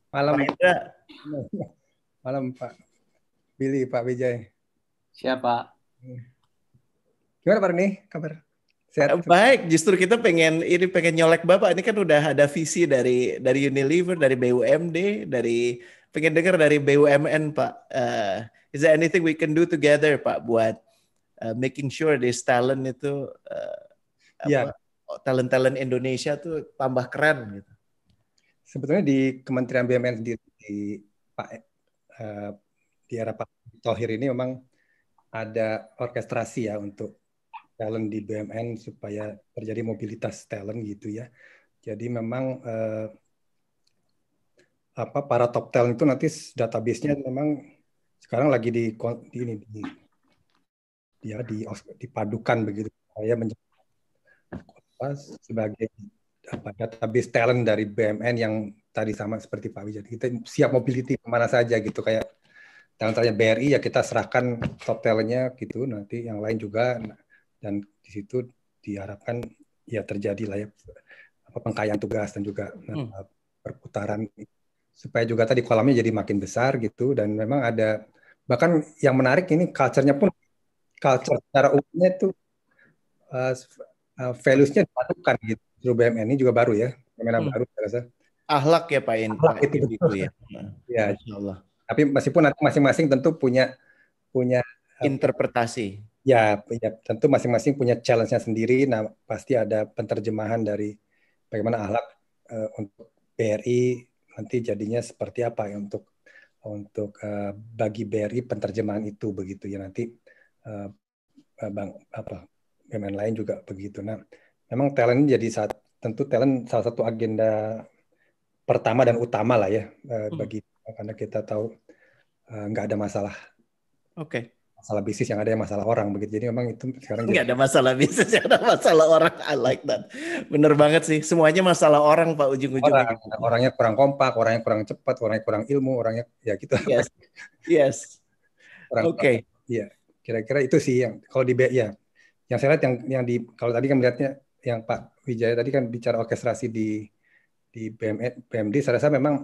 Malam, Pak Indra. malam Pak Billy, Pak Wijay. Siapa? Gimana Pak ini kabar? Sehat? Baik, justru kita pengen nyolek Bapak. Ini kan udah ada visi dari Unilever, dari BUMD, pengen dengar dari BUMN Pak. Is there anything we can do together Pak buat making sure this talent itu Ya, talent Indonesia tuh tambah keren gitu. sebetulnya di Kementerian BUMN sendiri Pak di era Pak Thohir ini memang ada orkestrasi ya untuk talent di BUMN supaya terjadi mobilitas talent gitu ya. Jadi memang para top talent itu nanti database-nya memang sekarang lagi dipadukan begitu saya menjadi sebagai database talent dari BUMN yang tadi sama seperti Pak Wijaya. Kita siap mobility kemana saja gitu, kayak talentnya BRI ya kita serahkan top talentnya gitu, nanti yang lain juga, dan di situ diharapkan ya terjadi lah ya pengkayaan tugas dan juga perputaran supaya juga tadi kolamnya jadi makin besar gitu. Dan memang ada bahkan yang menarik ini culture-nya pun culture secara umumnya itu values-nya disatukan gitu. BUMN ini juga baru ya, fenomena baru saya rasa. Ahlak ya Pak Ahlak itu ya. Ya, Masya Allah. tapi meskipun nanti masing-masing tentu punya interpretasi. Ya, tentu masing-masing punya challenge-nya sendiri. Nah, pasti ada penerjemahan dari bagaimana ahlak untuk BRI nanti jadinya seperti apa ya untuk bagi BRI penerjemahan itu begitu ya nanti BUMN lain juga begitu. Nah, memang talent jadi tentu talent salah satu agenda pertama dan utama lah ya bagi karena kita tahu nggak ada masalah. Oke. Masalah bisnis yang ada yang masalah orang begitu. Jadi memang itu sekarang nggak ada masalah bisnis, nggak ada masalah orang. I like that. Bener banget sih. Semuanya masalah orang Pak ujung-ujungnya. Orangnya kurang kompak, orangnya kurang cepat, orangnya kurang ilmu, orangnya ya gitu. Yes. Oke. Iya, kira-kira itu sih yang kalau di ya. Yang saya lihat yang di kalau tadi kan melihatnya yang Pak Wijaya tadi kan bicara orkestrasi di BUMD, saya rasa memang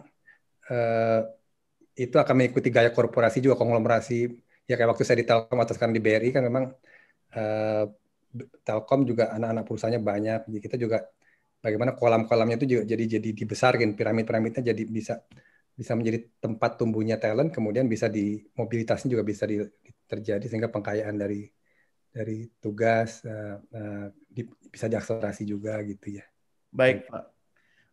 itu akan mengikuti gaya korporasi juga, konglomerasi. Ya kayak waktu saya di Telkom atau sekarang di BRI kan memang Telkom juga anak-anak perusahaannya banyak. Jadi kita juga bagaimana kolam-kolamnya itu juga jadi dibesarkan, piramid-piramidnya jadi bisa menjadi tempat tumbuhnya talent, kemudian bisa mobilitasnya juga bisa terjadi sehingga pengkayaan dari tugas bisa diakselerasi juga gitu ya. Baik Pak.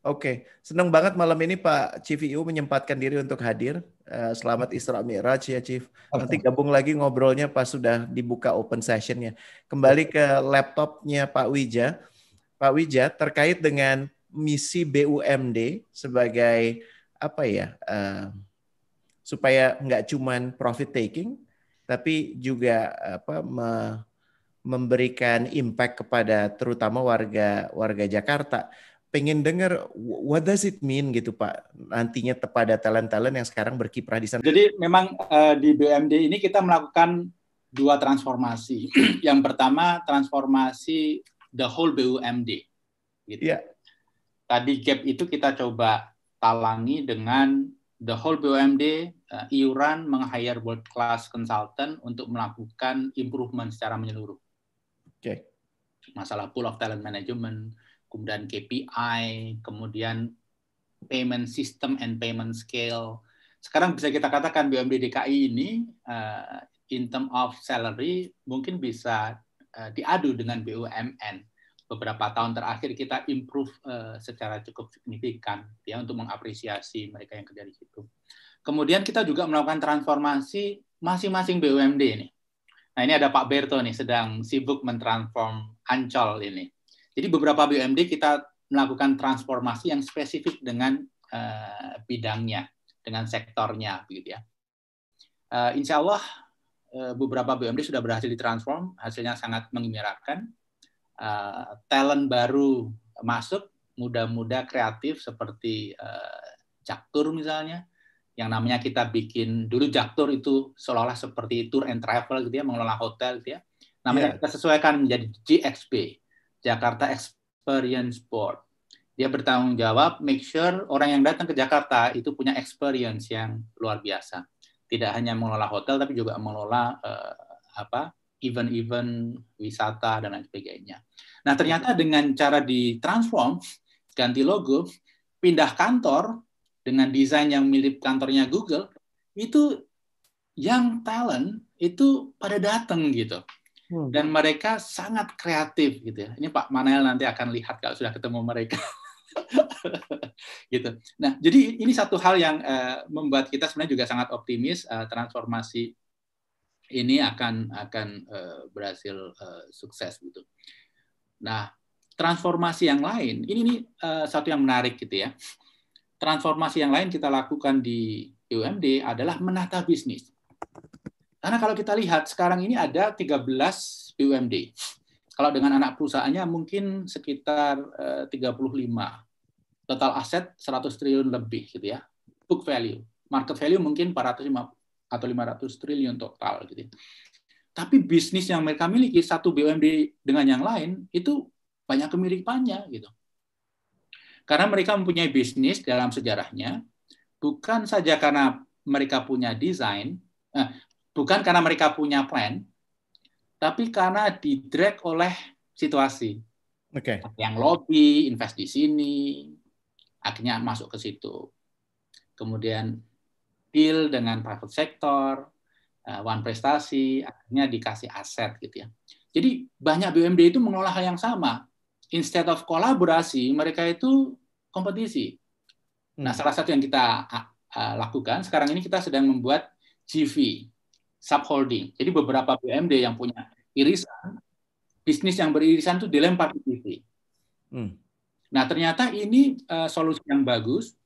Oke, senang banget malam ini Pak Chief IU menyempatkan diri untuk hadir. Selamat Isra Mi'raj ya Chief. Nanti gabung lagi ngobrolnya pas sudah dibuka open sessionnya. Kembali ke laptopnya Pak Wija. Pak Wija, terkait dengan misi BUMD sebagai apa ya, supaya nggak cuman profit taking, tapi juga memberikan impact kepada terutama warga Jakarta. Pengen dengar what does it mean gitu Pak nantinya kepada talent-talent yang sekarang berkiprah di sana. Jadi memang di BUMD ini kita melakukan dua transformasi. Yang pertama transformasi the whole BUMD. Gitu. Yeah. Tadi gap itu kita coba talangi dengan the whole BUMD iuran meng-hire world class consultant untuk melakukan improvement secara menyeluruh. Okay. Masalah pool of talent management, kemudian KPI, kemudian payment system and payment scale. Sekarang bisa kita katakan BUMD DKI ini in term of salary mungkin bisa diadu dengan BUMN. Beberapa tahun terakhir kita improve secara cukup signifikan ya untuk mengapresiasi mereka yang kerja di situ. Kemudian kita juga melakukan transformasi masing-masing BUMD ini. Nah ini ada Pak Berto nih sedang sibuk mentransform Ancol ini. Jadi beberapa BUMD kita melakukan transformasi yang spesifik dengan bidangnya, dengan sektornya, begitu ya. Insya Allah beberapa BUMD sudah berhasil ditransform, hasilnya sangat menggembirakan. Talent baru masuk, muda-muda kreatif seperti Jaktur misalnya, yang namanya kita bikin dulu Jaktur itu seolah-olah seperti tour and travel gitu ya, mengelola hotel gitu ya. Namanya kita sesuaikan menjadi GXB, Jakarta Experience Board. Dia bertanggung jawab, make sure orang yang datang ke Jakarta itu punya experience yang luar biasa. Tidak hanya mengelola hotel, tapi juga mengelola event-event wisata dan lain sebagainya. Nah, ternyata dengan cara ditransform, ganti logo, pindah kantor dengan desain yang mirip kantornya Google, itu yang talent itu pada datang gitu. Dan mereka sangat kreatif gitu ya. Ini Pak Manel nanti akan lihat kalau sudah ketemu mereka. Gitu. Nah, jadi ini satu hal yang membuat kita sebenarnya juga sangat optimis transformasi ini akan berhasil sukses gitu. Nah, transformasi yang lain ini satu yang menarik gitu ya. Transformasi yang lain kita lakukan di BUMD adalah menata bisnis. Karena kalau kita lihat sekarang ini ada 13 BUMD. Kalau dengan anak perusahaannya mungkin sekitar 35. Total aset 100 triliun lebih gitu ya. Book value. Market value mungkin 450 atau 500 triliun total gitu ya. Tapi bisnis yang mereka miliki satu BUMD dengan yang lain itu banyak kemiripannya gitu. Karena mereka mempunyai bisnis dalam sejarahnya bukan saja karena mereka punya desain, bukan karena mereka punya plan, tapi karena di-drag oleh situasi. Yang lobby, invest di sini, akhirnya masuk ke situ. Kemudian deal dengan private sector, one prestasi, akhirnya dikasih aset gitu ya. Jadi banyak BUMD itu mengelola hal yang sama. Instead of kolaborasi, mereka itu kompetisi. Nah, salah satu yang kita lakukan, sekarang ini kita sedang membuat GV, subholding. Jadi beberapa BUMD yang punya irisan, bisnis yang beririsan itu dilempar ke GV. Nah, ternyata ini solusi yang bagus,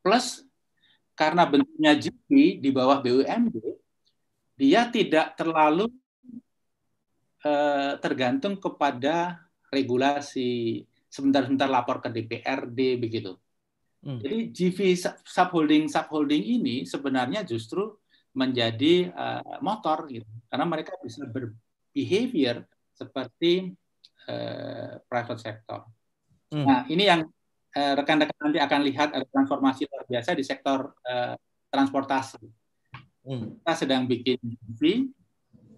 plus karena bentuknya GV di bawah BUMD, dia tidak terlalu tergantung kepada regulasi, sebentar-sebentar lapor ke DPRD, begitu. Jadi GV subholding ini sebenarnya justru menjadi motor gitu, karena mereka bisa berbehavior seperti private sector. Nah, ini yang rekan-rekan nanti akan lihat ada transformasi luar biasa di sektor transportasi. Kita sedang bikin GV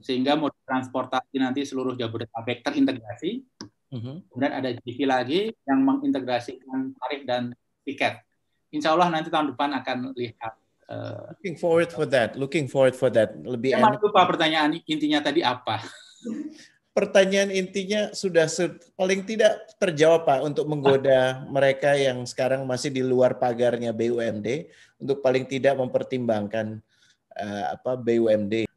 sehingga moda transportasi nanti seluruh Jabodetabek terintegrasi. Kemudian ada GV lagi yang mengintegrasikan tarif dan tiket. Insya Allah nanti tahun depan akan lihat. Looking forward for that. Lebih enak. Lupa pertanyaan intinya tadi apa? Pertanyaan intinya sudah paling tidak terjawab Pak, untuk menggoda mereka yang sekarang masih di luar pagarnya BUMD untuk paling tidak mempertimbangkan BUMD.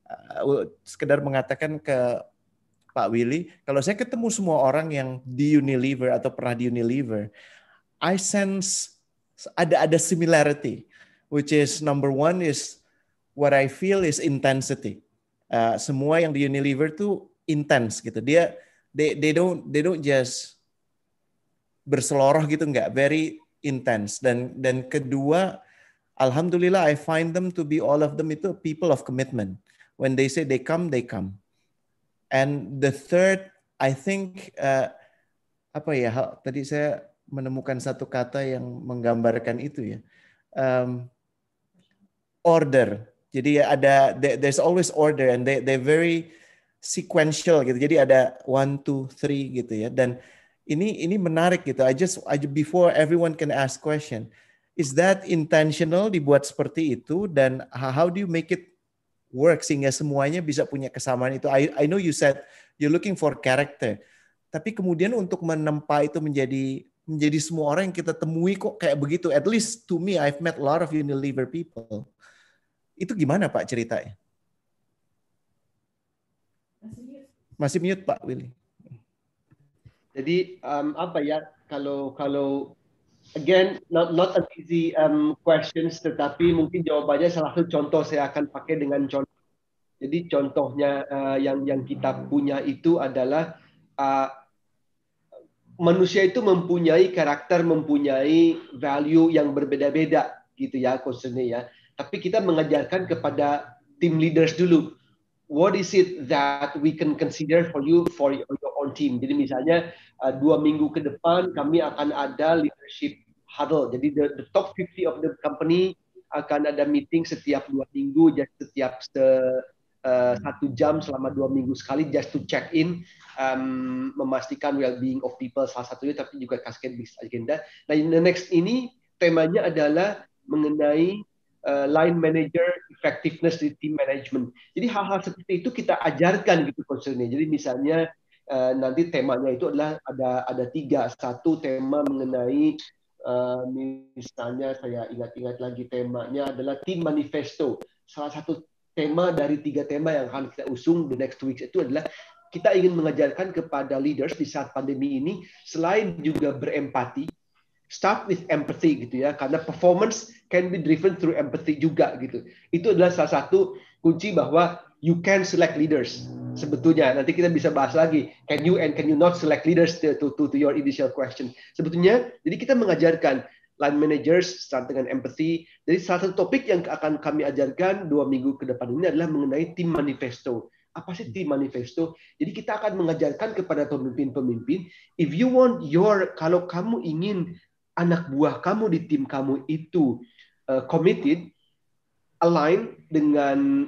Sekedar mengatakan ke Pak Willy, kalau saya ketemu semua orang yang di Unilever atau pernah di Unilever, I sense ada similarity, which is number one is what I feel is intensity. Semua yang di Unilever tuh intense gitu. They don't just berseloroh gitu, enggak, very intense. Dan kedua, alhamdulillah I find them to be all of them itu people of commitment. When they say they come, they come. And the third, I think tadi saya menemukan satu kata yang menggambarkan itu ya. Order. Jadi there's always order and they're very sequential gitu. Jadi ada 1, 2, 3 gitu ya. Dan ini menarik gitu. I just before everyone can ask question, is that intentional dibuat seperti itu, dan how do you make it work sehingga semuanya bisa punya kesamaan itu? I know you said you're looking for character. Tapi kemudian untuk menempa itu menjadi semua orang yang kita temui kok kayak begitu. At least to me, I've met a lot of Unilever people. Itu gimana Pak ceritanya? Masih mute Pak Willy. Jadi kalau again not an easy questions, tetapi mungkin jawabannya salah satu contoh saya akan pakai dengan contoh. Jadi contohnya yang kita punya itu adalah manusia itu mempunyai karakter, mempunyai value yang berbeda-beda gitu ya, concernnya ya. Tapi kita mengajarkan kepada team leaders dulu what is it that we can consider for you for your own team. Jadi misalnya 2 minggu ke depan kami akan ada leadership huddle. Jadi the top 50 of the company akan ada meeting setiap 2 minggu, setiap 1 jam selama 2 minggu sekali, just to check in, memastikan well-being of people salah satunya, tapi juga cascade business agenda. Nah, the next ini temanya adalah mengenai line manager effectiveness di team management. Jadi hal-hal seperti itu kita ajarkan gitu concernnya. Jadi misalnya nanti temanya itu adalah ada 3. Satu tema mengenai misalnya saya ingat-ingat lagi temanya adalah team manifesto. Salah satu tema dari 3 tema yang akan kita usung the next weeks itu adalah kita ingin mengajarkan kepada leaders di saat pandemi ini selain juga berempati, start with empathy gitu ya, karena performance can be driven through empathy juga gitu. Itu adalah salah satu kunci bahwa you can select leaders. Sebetulnya nanti kita bisa bahas lagi can you not select leaders to your initial question. Sebetulnya jadi kita mengajarkan line managers start dengan empathy. Jadi salah satu topik yang akan kami ajarkan 2 minggu ke depan ini adalah mengenai team manifesto. Apa sih team manifesto? Jadi kita akan mengajarkan kepada pemimpin-pemimpin, if you want kalau kamu ingin anak buah kamu di tim kamu itu committed, align dengan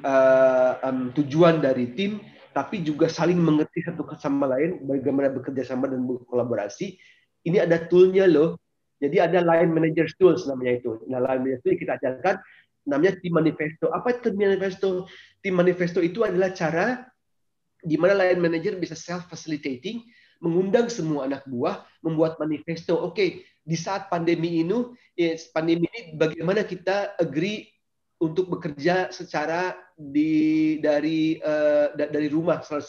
tujuan dari tim, tapi juga saling mengerti satu sama lain, bagaimana bekerja sama dan berkolaborasi. Ini ada toolnya loh. Jadi ada line manager tools namanya itu. Nah, line manager itu kita ajarkan namanya team manifesto. Apa itu team manifesto? Team manifesto itu adalah cara di mana line manager bisa self-facilitating, mengundang semua anak buah, membuat manifesto. Oke, di saat pandemi ini bagaimana kita agree untuk bekerja secara dari rumah 100%.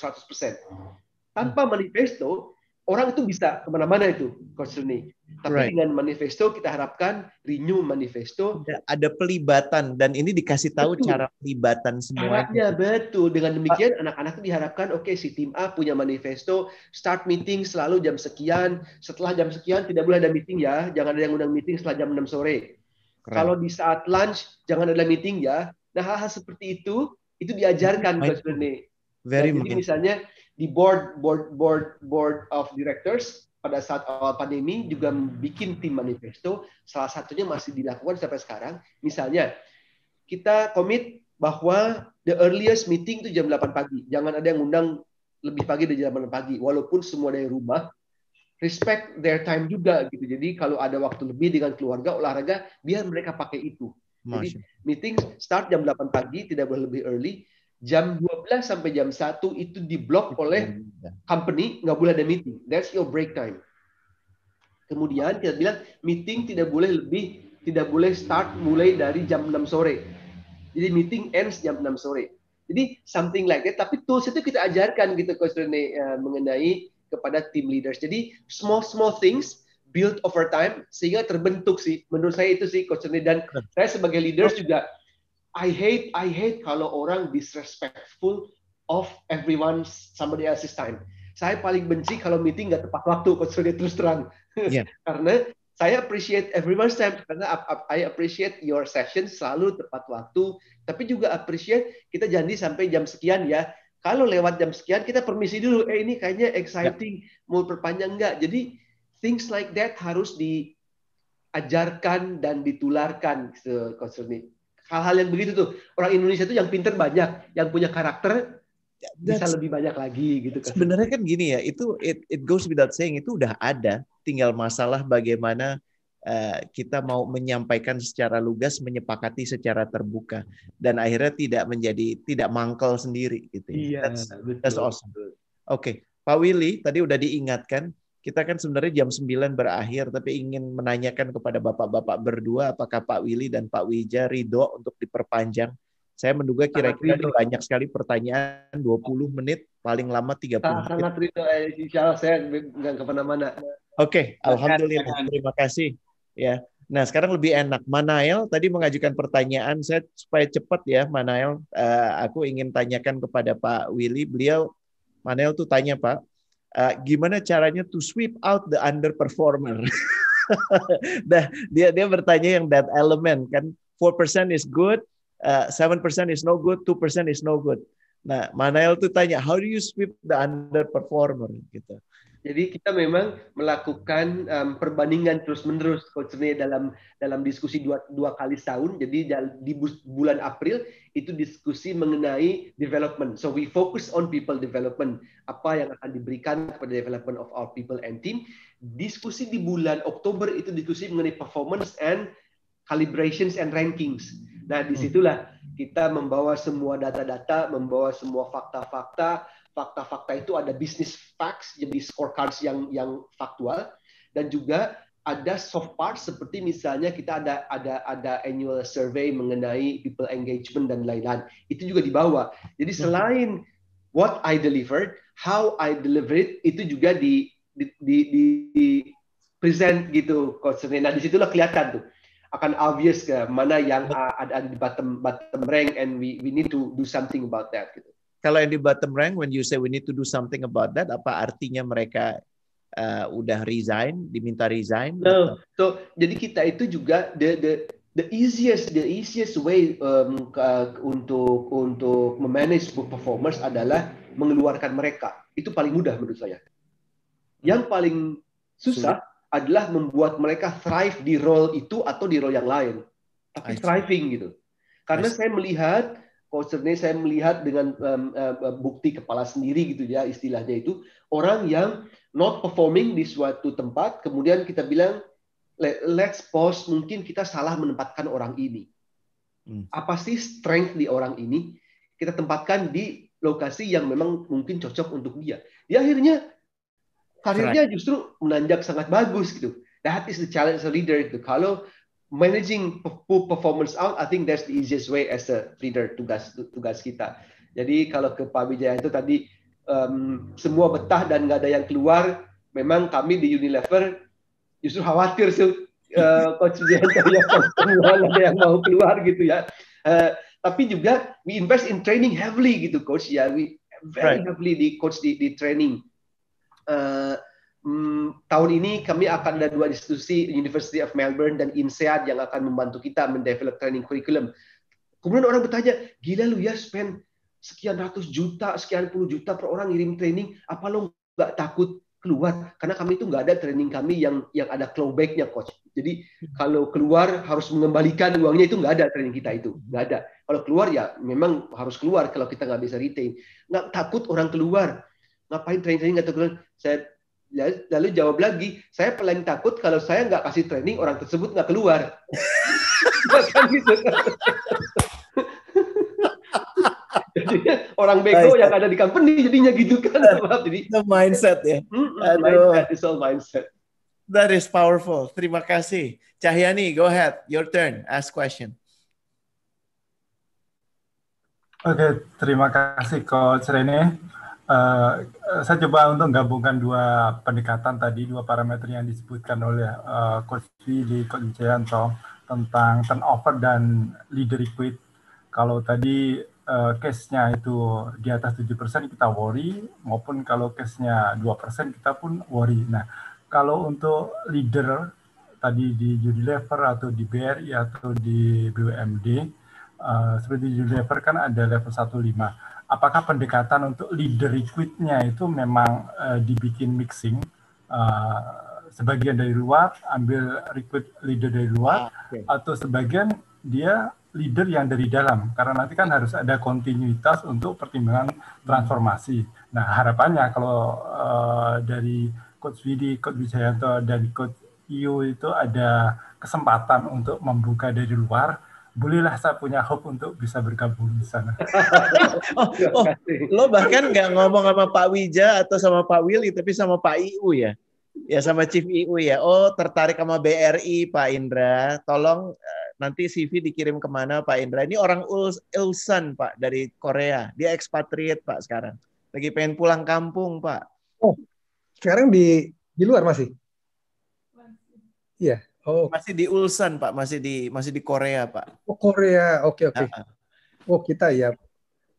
Tanpa manifesto, orang itu bisa kemana-mana itu, Coach Rene. Tapi dengan manifesto kita harapkan renew manifesto. Ada pelibatan dan ini dikasih tahu cara pelibatan semua. Betul. Dengan demikian anak-anak itu diharapkan oke, si tim A punya manifesto, start meeting selalu jam sekian, setelah jam sekian tidak boleh ada meeting ya, jangan ada yang undang meeting setelah jam 6 sore. Keren. Kalau di saat lunch jangan ada meeting ya. Nah, hal-hal seperti itu diajarkan Coach Rene. Jadi misalnya di board of directors pada saat awal pandemi juga bikin tim manifesto. Salah satunya masih dilakukan sampai sekarang. Misalnya kita komit bahwa the earliest meeting itu jam 8 pagi. Jangan ada yang undang lebih pagi dari jam 8 pagi. Walaupun semua dari rumah, respect their time juga gitu. Jadi kalau ada waktu lebih dengan keluarga olahraga, biar mereka pakai itu. Jadi meeting start jam 8 pagi, tidak boleh lebih early. Jam 12 sampai jam 1 itu diblok oleh company, nggak boleh ada meeting. That's your break time. Kemudian kita bilang meeting tidak boleh start mulai dari jam 6 sore. Jadi meeting ends jam 6 sore. Jadi something like that. Tapi tools itu kita ajarkan gitu Coach Rene mengenai kepada team leaders. Jadi small things build over time sehingga terbentuk sih. Menurut saya itu sih Coach Rene, dan saya sebagai leaders juga I hate kalau orang disrespectful of somebody else's time. Saya paling benci kalau meeting nggak tepat waktu, Coach Rene, terus terang. Yeah. Karena saya appreciate everyone's time, karena I appreciate your session selalu tepat waktu, tapi juga appreciate kita janji sampai jam sekian ya. Kalau lewat jam sekian kita permisi dulu, ini kayaknya exciting, mau perpanjang nggak? Jadi things like that harus diajarkan dan ditularkan, Coach Rene. Hal-hal yang begitu tuh, orang Indonesia tuh yang pinter banyak, yang punya karakter bisa lebih banyak lagi gitu kan. Sebenarnya kan gini ya, itu it goes without saying, itu udah ada, tinggal masalah bagaimana kita mau menyampaikan secara lugas, menyepakati secara terbuka, dan akhirnya tidak mangkel sendiri gitu. Iya, that's awesome. Oke, Pak Willy tadi udah diingatkan. Kita kan sebenarnya jam 9 berakhir, tapi ingin menanyakan kepada bapak-bapak berdua, apakah Pak Willy dan Pak Wija ridho untuk diperpanjang? Saya menduga kira-kira banyak sekali pertanyaan, 20 menit, paling lama 30 menit. Sangat ridho, insya Allah saya nggak kemana-mana. Oke, alhamdulillah, terima kasih. Ya, nah sekarang lebih enak. Manael tadi mengajukan pertanyaan, saya supaya cepat ya, Manael. Aku ingin tanyakan kepada Pak Willy. Manael tuh tanya Pak, gimana caranya to sweep out the underperformer? Nah, dia bertanya yang that element kan, 4% is good, 7% is no good, 2% is no good. Nah, Manael tuh tanya, how do you sweep the underperformer gitu. Jadi kita memang melakukan perbandingan terus-menerus, Coach Rene, dalam diskusi dua kali setahun. Jadi di bulan April itu diskusi mengenai development. So we focus on people development. Apa yang akan diberikan kepada development of our people and team. Diskusi di bulan Oktober itu diskusi mengenai performance and calibrations and rankings. Nah, disitulah kita membawa semua data-data, membawa semua fakta-fakta. Fakta-fakta itu ada business facts, jadi scorecards yang faktual, dan juga ada soft parts seperti misalnya kita ada annual survey mengenai people engagement dan lain-lain. Itu juga dibawa. Jadi selain what I delivered, how I deliver it, itu juga di present gitu, Coach Rene. Nah, disitulah kelihatan tuh akan obvious ke mana yang ada di bottom rank, and we need to do something about that gitu. Kalau yang di bottom rank, when you say we need to do something about that, apa artinya mereka udah resign, diminta resign? No, so jadi kita itu juga the easiest way untuk memanage performance adalah mengeluarkan mereka. Itu paling mudah menurut saya. Yang paling susah adalah membuat mereka thrive di role itu atau di role yang lain. Tapi thriving gitu. Karena saya melihat saya melihat dengan bukti kepala sendiri gitu ya, istilahnya itu orang yang not performing di suatu tempat, kemudian kita bilang let's pause, mungkin kita salah menempatkan orang ini. Apa sih strength di orang ini? Kita tempatkan di lokasi yang memang mungkin cocok untuk dia. Dia akhirnya karirnya justru menanjak sangat bagus gitu. That is the challenge as a leader itu. Kalau managing performance out, I think that's the easiest way as a leader, tugas kita. Jadi kalau ke Pak Wijaya itu tadi semua betah dan nggak ada yang keluar, memang kami di Unilever justru khawatir Coach Wijaya yang semua ada yang mau keluar gitu ya. Tapi juga we invest in training heavily gitu, Coach ya. We very heavily di training. Tahun ini kami akan ada 2 institusi, University of Melbourne dan INSEAD, yang akan membantu kita mendevelop training curriculum. Kemudian orang bertanya, gila lu ya spend sekian ratus juta, sekian puluh juta per orang ngirim training, apa lo nggak takut keluar? Karena kami itu nggak ada training kami yang ada clawback-nya, Coach. Jadi kalau keluar harus mengembalikan uangnya, itu nggak ada training kita itu, nggak ada. Kalau keluar ya memang harus keluar kalau kita nggak bisa retain. Nggak takut orang keluar. Ngapain training nggak takut? Saya lalu jawab lagi, saya paling takut kalau saya nggak kasih training, orang tersebut nggak keluar. Kan gitu. Jadinya orang bego yang ada di company jadinya gitu kan. Jadi the mindset ya. Mindset is all mindset. That is powerful. Terima kasih. Cahyani, go ahead. Your turn. Ask question. Oke, terima kasih Coach Rene. Saya coba untuk menggabungkan 2 pendekatan tadi, 2 parameter yang disebutkan oleh Coach Willy, Coach Wijayanto tentang turnover dan leader equity. Kalau tadi case-nya itu di atas 7% kita worry, maupun kalau case-nya 2% kita pun worry. Nah, kalau untuk leader tadi di Unilever atau di BRI atau di BUMD, seperti di Unilever kan ada level 1-5. Apakah pendekatan untuk leader equity-nya itu memang dibikin mixing, sebagian dari luar, ambil recruit leader dari luar, atau sebagian dia leader yang dari dalam, karena nanti kan harus ada kontinuitas untuk pertimbangan transformasi. Nah, harapannya kalau dari Coach Widi, Coach Wijayanto, dan Coach Iyo itu ada kesempatan untuk membuka dari luar, bolehlah saya punya hope untuk bisa bergabung di sana. Lo bahkan nggak ngomong sama Pak Wija atau sama Pak Willy, tapi sama Pak IU ya? Ya sama Chief IU ya. Oh, tertarik sama BRI Pak Indra. Tolong nanti CV dikirim kemana Pak Indra. Ini orang Ulsan Pak dari Korea. Dia expatriate Pak sekarang. Lagi pengen pulang kampung Pak. Oh, sekarang di luar masih? Iya. Oh. Masih di Ulsan Pak, masih di Korea Pak. Oh Korea, oke. Oh kita ya.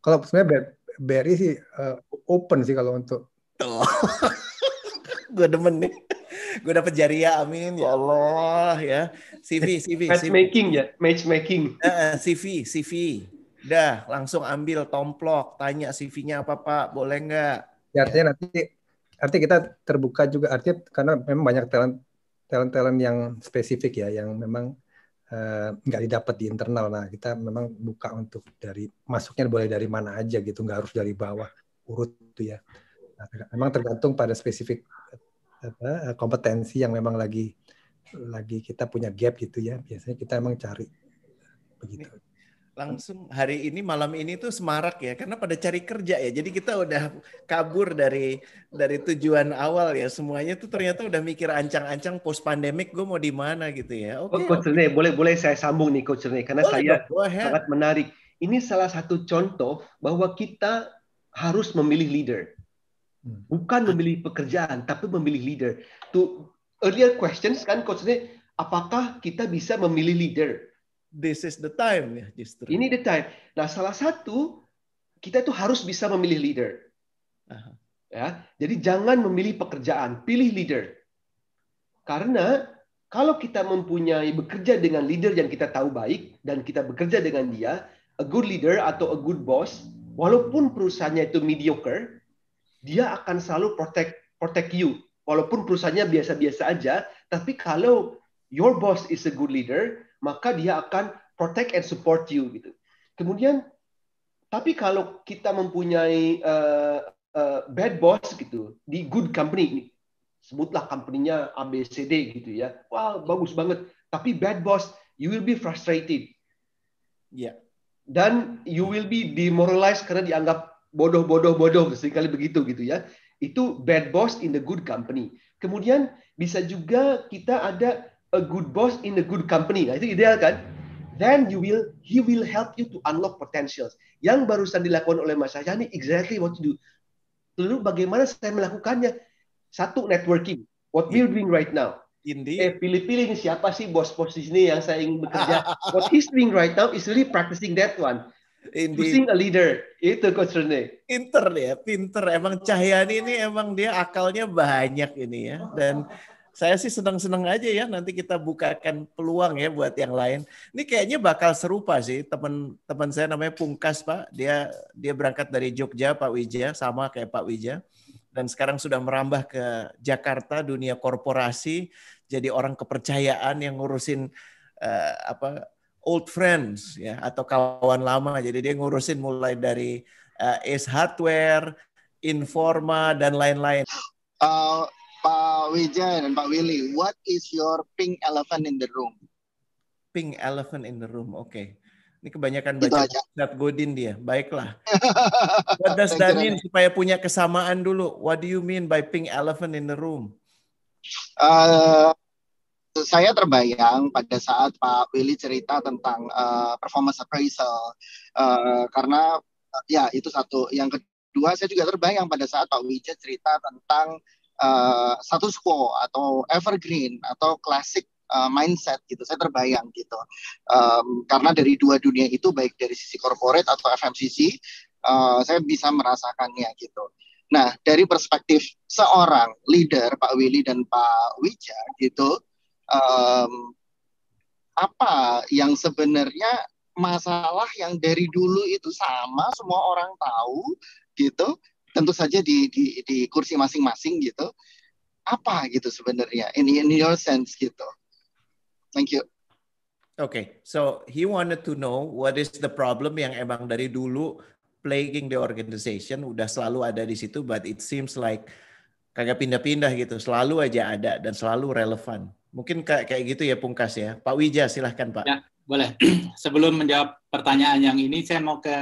Kalau sebenarnya BRI sih open sih kalau untuk. Gue demen nih. Gue dapet jariah, amin ya Allah ya. CV. Matchmaking ya, matchmaking. CV. Udah, langsung ambil tomplok, tanya CV-nya apa Pak, boleh nggak? Ya, artinya nanti kita terbuka juga, artinya karena memang banyak talent yang spesifik ya, yang memang nggak didapat di internal. Nah, kita memang buka untuk masuknya boleh dari mana aja gitu, nggak harus dari bawah urut tuh ya. Nah, memang tergantung pada spesifik kompetensi yang memang lagi kita punya gap gitu ya. Biasanya kita emang cari begitu. Langsung hari ini malam ini tuh semarak ya karena pada cari kerja ya. Jadi kita udah kabur dari tujuan awal ya. Semuanya tuh ternyata udah mikir ancang-ancang post pandemic gue mau di mana gitu ya. Oke. Coach Rene, boleh saya sambung nih Coach Rene karena Boleh saya dong, sangat menarik. Ini salah satu contoh bahwa kita harus memilih leader. Bukan memilih pekerjaan, tapi memilih leader. To earlier questions kan Coach Rene, apakah kita bisa memilih leader? This is the time ya justru. Ini the time. Nah, salah satu kita tuh harus bisa memilih leader. Ya, jadi jangan memilih pekerjaan, pilih leader. Karena kalau kita mempunyai bekerja dengan leader yang kita tahu baik dan kita bekerja dengan dia, a good leader atau a good boss, walaupun perusahaannya itu mediocre, dia akan selalu protect you. Walaupun perusahaannya biasa-biasa aja, tapi kalau your boss is a good leader, maka dia akan protect and support you gitu. Kemudian, tapi kalau kita mempunyai bad boss gitu di good company, sebutlah company-nya ABCD gitu ya, wah bagus banget. Tapi bad boss, you will be frustrated. Ya. Dan you will be demoralized karena dianggap bodoh sekali begitu gitu ya. Itu bad boss in the good company. Kemudian bisa juga kita ada a good boss in a good company. Nah, itu ideal kan? Then he will help you to unlock potentials. Yang barusan dilakukan oleh Mas Syahni exactly what to do. Lalu bagaimana saya melakukannya? Satu, networking. What we're doing right now. Pilih-pilih nih siapa sih bos-bos di sini yang saya ingin bekerja. What he's doing right now is really practicing that one. Choosing a leader. Itu Coach Rene. Pinter ya, pinter. Emang Cahyani ini emang dia akalnya banyak ini ya. Dan saya sih senang-senang aja ya nanti kita bukakan peluang ya buat yang lain. Ini kayaknya bakal serupa sih teman saya namanya Pungkas Pak. Dia berangkat dari Jogja Pak Wija sama kayak Pak Wija dan sekarang sudah merambah ke Jakarta dunia korporasi jadi orang kepercayaan yang ngurusin old friends ya atau kawan lama. Jadi dia ngurusin mulai dari Ace Hardware, Informa dan lain-lain. Pak Wijaya dan Pak Willy, what is your pink elephant in the room? Pink elephant in the room, oke. Ini kebanyakan baca Seth Godin dia. Baiklah. What does that mean supaya punya kesamaan dulu? What do you mean by pink elephant in the room? Saya terbayang pada saat Pak Willy cerita tentang performance appraisal. Karena ya itu satu. Yang kedua saya juga terbayang pada saat Pak Wijaya cerita tentang status quo atau evergreen atau classic mindset gitu. Saya terbayang gitu. Karena dari dua dunia itu baik dari sisi corporate atau FMCG saya bisa merasakannya gitu. Nah, dari perspektif seorang leader Pak Willy dan Pak Wija gitu, apa yang sebenarnya masalah yang dari dulu itu sama semua orang tahu gitu. Tentu saja di kursi masing-masing gitu. Apa gitu sebenarnya in your sense gitu. Thank you. Okay, so he wanted to know what is the problem yang emang dari dulu plaguing the organization udah selalu ada di situ, but it seems like kagak pindah-pindah gitu, selalu aja ada dan selalu relevan. Mungkin kayak gitu ya Pungkas ya. Pak Wija silahkan Pak. Ya, boleh. Sebelum menjawab pertanyaan yang ini, saya mau ke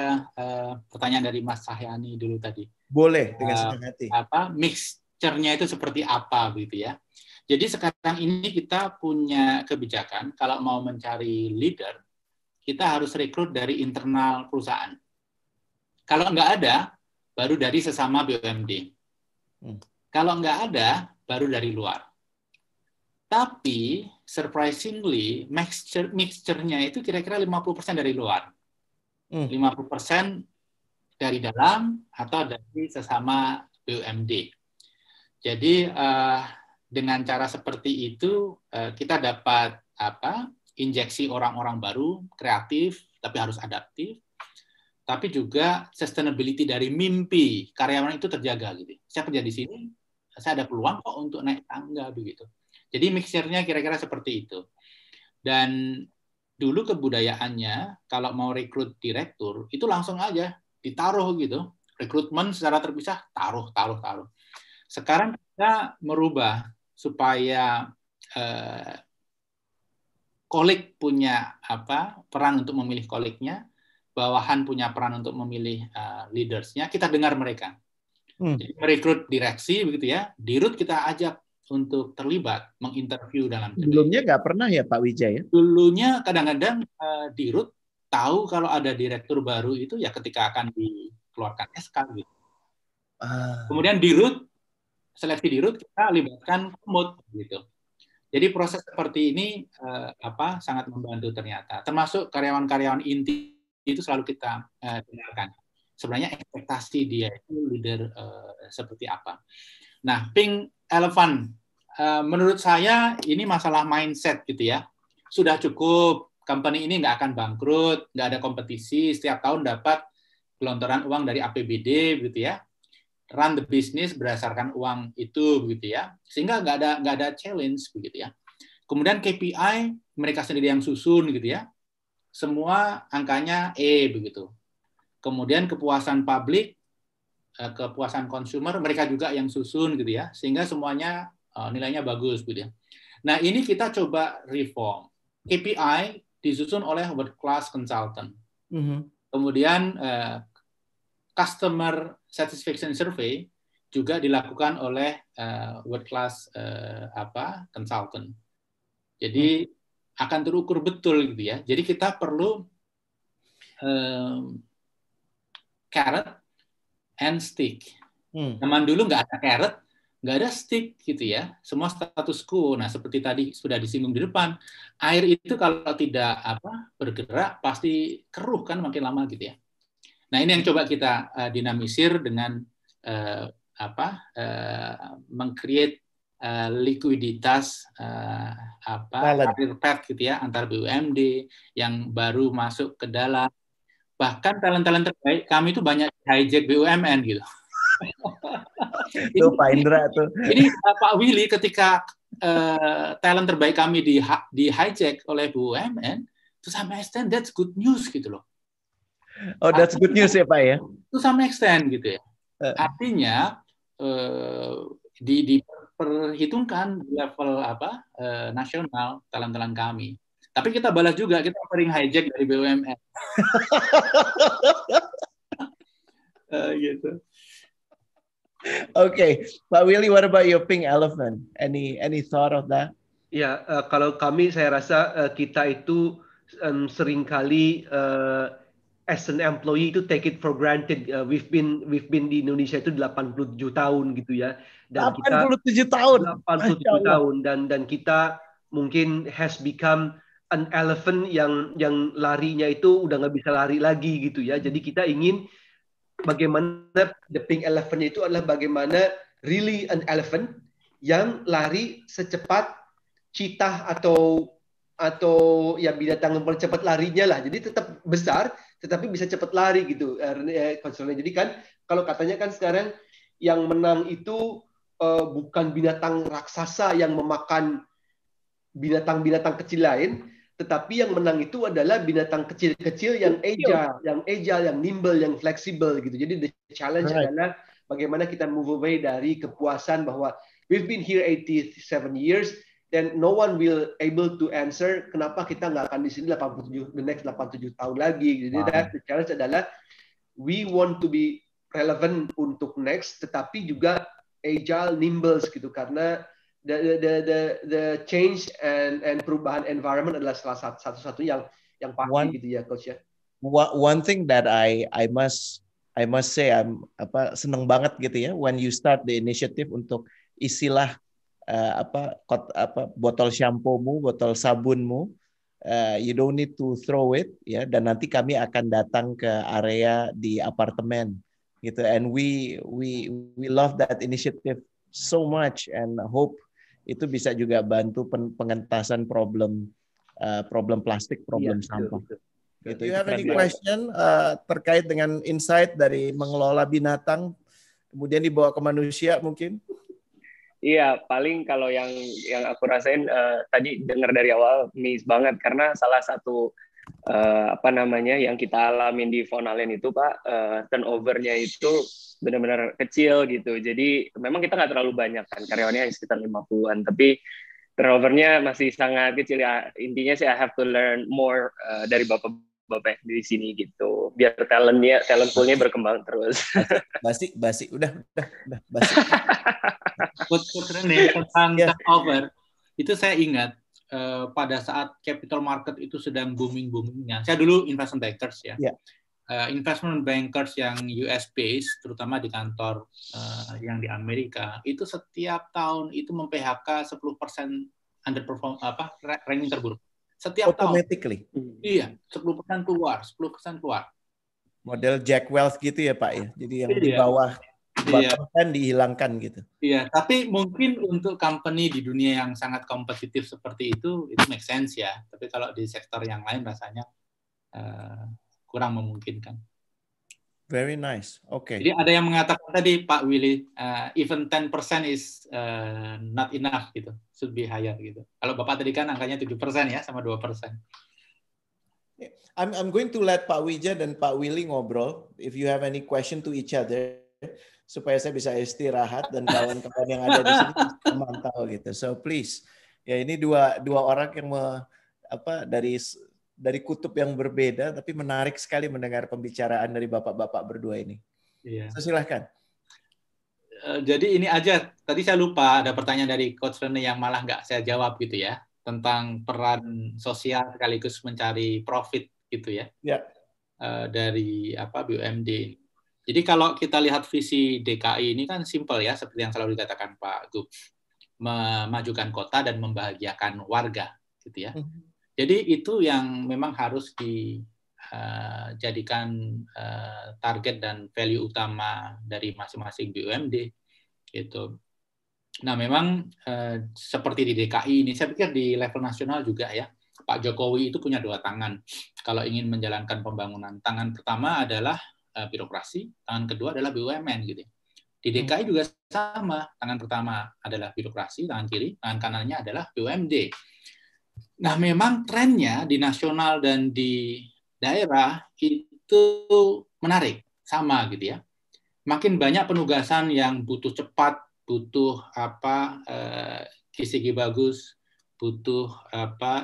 pertanyaan dari Mas Cahyani dulu tadi. Boleh, dengan senang hati. Mixture-nya itu seperti apa gitu ya. Jadi sekarang ini kita punya kebijakan kalau mau mencari leader, kita harus rekrut dari internal perusahaan. Kalau nggak ada, baru dari sesama BUMD. Kalau nggak ada, baru dari luar. Tapi surprisingly, mixture-nya itu kira-kira 50% dari luar. 50% dari dalam atau dari sesama BUMD. Jadi dengan cara seperti itu kita dapat injeksi orang-orang baru, kreatif tapi harus adaptif. tapi juga sustainability dari mimpi karyawan itu terjaga gitu. Saya kerja di sini, saya ada peluang kok untuk naik tangga begitu. Jadi mixture-nya kira-kira seperti itu. Dan dulu kebudayaannya kalau mau rekrut direktur itu langsung aja ditaruh gitu. Rekrutmen secara terpisah, taruh. Sekarang kita merubah supaya kolik punya peran untuk memilih koliknya, bawahan punya peran untuk memilih leaders-nya, kita dengar mereka. Jadi merekrut direksi begitu ya, dirut kita ajak untuk terlibat, menginterview dalam Sebelumnya nggak pernah ya Pak Wijaya? Dulunya kadang-kadang dirut tahu kalau ada direktur baru itu ya ketika akan dikeluarkan SK gitu. Kemudian dirut, seleksi dirut kita libatkan komod gitu. Jadi proses seperti ini sangat membantu ternyata. Termasuk karyawan-karyawan inti itu selalu kita dengarkan. Sebenarnya ekspektasi dia itu leader seperti apa. Nah, Pink Elephant, menurut saya ini masalah mindset gitu ya. Sudah cukup, company ini nggak akan bangkrut, nggak ada kompetisi, setiap tahun dapat gelontoran uang dari APBD gitu ya. Run the business berdasarkan uang itu begitu ya. Sehingga nggak ada challenge begitu ya. Kemudian KPI mereka sendiri yang susun gitu ya. Semua angkanya E begitu. Kemudian kepuasan publik, kepuasan konsumer mereka juga yang susun gitu ya, sehingga semuanya nilainya bagus gitu ya. Nah ini kita coba reform. KPI disusun oleh world class consultant. Kemudian customer satisfaction survey juga dilakukan oleh world class consultant. Jadi akan terukur betul gitu ya. Jadi kita perlu carrot and stick. Zaman dulu nggak ada carrot, nggak ada stick gitu ya. Semua status quo. Nah seperti tadi sudah disinggung di depan, air itu kalau tidak bergerak pasti keruh kan makin lama gitu ya. Nah ini yang coba kita dinamisir dengan meng-create likuiditas career path gitu ya antar BUMD yang baru masuk ke dalam. Bahkan talent-talent terbaik kami itu banyak hijack BUMN gitu. Itu Pak Indra tuh. Ini Pak Willy ketika talent terbaik kami di hijack oleh BUMN, to some extent that's good news gitu loh. Oh, that's good news ya Pak ya. To some extent gitu ya. Artinya diperhitungkan di level nasional talent-talent kami. Tapi kita balas juga, kita sering hijack dari BUMN. Gitu. Okay, Pak Willy, what about your Pink Elephant? Any thought of that? Ya, kalau kami saya rasa kita itu seringkali as an employee itu take it for granted. We've been di Indonesia itu 87 tahun gitu ya. Dan 87 tahun. 87 tahun dan kita mungkin has become an elephant yang larinya itu udah nggak bisa lari lagi gitu ya. Jadi kita ingin bagaimana the pink elephant itu adalah bagaimana really an elephant yang lari secepat cheetah atau ya binatang yang paling cepat larinya lah. Jadi tetap besar tetapi bisa cepat lari gitu. Jadi kan kalau katanya kan sekarang yang menang itu bukan binatang raksasa yang memakan binatang-binatang kecil lain, tetapi yang menang itu adalah binatang kecil-kecil yang agile, yang nimble, yang fleksibel gitu. Jadi the challenge adalah bagaimana kita move away dari kepuasan bahwa we've been here 87 years dan no one will able to answer kenapa kita nggak akan di sini 87 the next 87 tahun lagi. Jadi the challenge adalah we want to be relevant untuk next, tetapi juga agile, nimble gitu karena the change and perubahan environment adalah salah satu yang pasti gitu ya coach ya. One thing that I must say I'm seneng banget gitu ya when you start the initiative untuk isilah botol shampoo-mu, botol sabunmu, you don't need to throw it ya, dan nanti kami akan datang ke area di apartemen gitu, and we love that initiative so much and hope itu bisa juga bantu pengentasan problem plastik, problem sampah. Do you have any question terkait dengan insight dari mengelola binatang kemudian dibawa ke manusia mungkin? Iya, paling kalau yang aku rasain tadi dengar dari awal miss banget karena salah satu yang kita alamin di Von Allen itu Pak, turnover-nya itu benar-benar kecil gitu. Jadi memang kita nggak terlalu banyak kan, karyawannya sekitar 50-an, tapi turnover-nya masih sangat kecil ya. Intinya sih I have to learn more dari bapak-bapak di sini gitu. Biar talent pool-nya berkembang terus. Basi, udah basi. Coach Rene tentang turnover itu saya ingat pada saat capital market itu sedang booming-boomingnya. Saya dulu investment bankers ya. Yeah. Investment bankers yang US based, terutama di kantor yang di Amerika, itu setiap tahun itu mem-PHK 10% underperform ranking terburuk. Setiap automatically. Tahun. Iya, 10% keluar. Model Jack Welch gitu ya Pak ya. Jadi yang di bawah bahkan dihilangkan gitu. Iya, tapi mungkin untuk company di dunia yang sangat kompetitif seperti itu make sense ya. Tapi kalau di sektor yang lain rasanya kurang memungkinkan. Very nice. Oke. Jadi ada yang mengatakan tadi Pak Willy, even 10% is not enough gitu, should be higher gitu. Kalau Bapak tadi kan angkanya 7% ya sama 2%. I'm going to let Pak Wija dan Pak Willy ngobrol. If you have any question to each other, supaya saya bisa istirahat dan kawan-kawan yang ada di sini bisa memantau gitu. So please, ya ini dua orang yang dari kutub yang berbeda, tapi menarik sekali mendengar pembicaraan dari bapak-bapak berdua ini. Iya. So, silahkan. Jadi ini aja, tadi saya lupa ada pertanyaan dari Coach Rene yang malah nggak saya jawab gitu ya, tentang peran sosial sekaligus mencari profit gitu ya. Ya. Dari BUMD. Jadi kalau kita lihat visi DKI ini kan simpel ya, seperti yang selalu dikatakan Pak Gub, memajukan kota dan membahagiakan warga, gitu ya. Jadi itu yang memang harus dijadikan target dan value utama dari masing-masing BUMD, gitu. Nah memang seperti di DKI ini, saya pikir di level nasional juga ya, Pak Jokowi itu punya dua tangan kalau ingin menjalankan pembangunan. Tangan pertama adalah birokrasi, tangan kedua adalah BUMN gitu. Di DKI juga sama, tangan pertama adalah birokrasi, tangan kiri, tangan kanannya adalah BUMD. Nah, memang trennya di nasional dan di daerah itu menarik, sama gitu ya. Makin banyak penugasan yang butuh cepat, butuh ICG bagus, butuh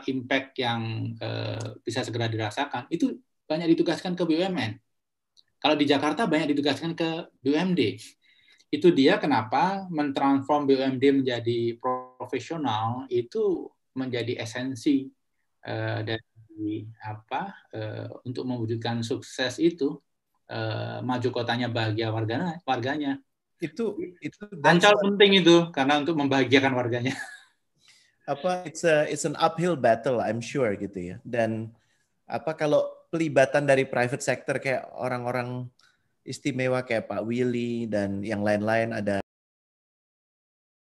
impact yang bisa segera dirasakan, itu banyak ditugaskan ke BUMN. Kalau di Jakarta banyak ditugaskan ke BUMD. Itu dia kenapa mentransform BUMD menjadi profesional itu menjadi esensi dari untuk mewujudkan sukses itu, maju kotanya bahagia warganya. Itu Ancol penting itu karena untuk membahagiakan warganya. It's an uphill battle, I'm sure gitu ya. Dan kalau pelibatan dari private sector kayak orang-orang istimewa kayak Pak Willy dan yang lain-lain, ada